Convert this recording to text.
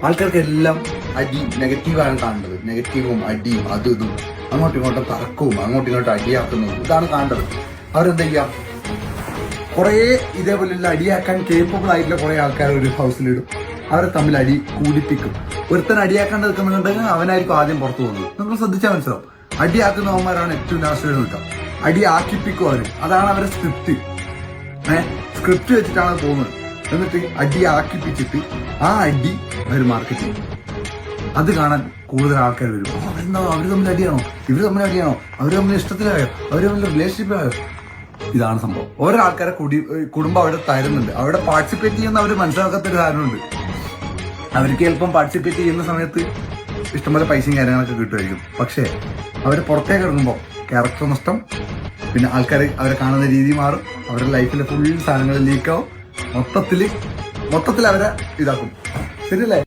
ആൾക്കാർക്ക് എല്ലാം അടി നെഗറ്റീവാണ് കാണേണ്ടത്. നെഗറ്റീവും അടിയും അതും ഇതും അങ്ങോട്ടും ഇങ്ങോട്ടും തർക്കവും അങ്ങോട്ടും ഇങ്ങോട്ടും അടിയാക്കുന്നതും ഇതാണ് കാണേണ്ടത്. അവരെന്താ ചെയ്യാം, കുറേ ഇതേപോലെയുള്ള അടിയാക്കാൻ കേപ്പബിൾ ആയിട്ടുള്ള കുറെ ആൾക്കാർ ഒരു ഹൗസിലിടും. അവരെ തമ്മിൽ അടി കൂടിപ്പിക്കും. ഒരുത്തൻ അടിയാക്കാൻ നിൽക്കുന്നുണ്ടെങ്കിൽ അവനായിരിക്കും ആദ്യം പുറത്തു പോകുന്നത്. നിങ്ങൾ ശ്രദ്ധിച്ചാൽ മനസ്സിലാവും. അടിയാക്കുന്നവന്മാരാണ് ഏറ്റവും ലാസ്റ്റ് നിൽക്കുക. അടി ആക്കിപ്പിക്കും അവർ. അതാണ് അവരുടെ സ്ക്രിപ്റ്റ്. സ്ക്രിപ്റ്റ് വെച്ചിട്ടാണ് പോകുന്നത്. എന്നിട്ട് അടി ആക്കിപ്പിച്ചിട്ട് ആ അടി അവർ മാർക്കറ്റ് ചെയ്യും. അത് കാണാൻ കൂടുതൽ ആൾക്കാർ വരും. അവരെന്താ, അവർ തമ്മിൽ അടിയാണോ, ഇവർ തമ്മിൽ അടിയാണോ, അവർ തമ്മിൽ ഇഷ്ടത്തിലായോ, അവർ തമ്മിൽ റിലേഷൻഷിപ്പിലായോ? ഇതാണ് സംഭവം. ഓരോ ആൾക്കാരെ കുടുംബം അവിടെ തരുന്നുണ്ട്. അവിടെ പാർട്ടിസിപ്പേറ്റ് ചെയ്യുന്ന അവർ മനസ്സിലാക്കാത്തൊരു കാരണമുണ്ട്. അവർക്ക് ചിലപ്പം പാർട്ടിസിപ്പേറ്റ് ചെയ്യുന്ന സമയത്ത് ഇഷ്ടംപോലെ പൈസയും കാര്യങ്ങളൊക്കെ കിട്ടുമായിരിക്കും. പക്ഷേ അവർ പുറത്തേക്ക് ഇറങ്ങുമ്പോൾ ക്യാരക്ടർ നഷ്ടം, പിന്നെ ആൾക്കാർ അവരെ കാണുന്ന രീതി മാറും, അവരുടെ ലൈഫിലെ ഫുൾ സാധനങ്ങൾ ലീക്കാവും. മൊത്തത്തിൽ അവരെ ഇതാക്കും. ശരിയല്ലേ?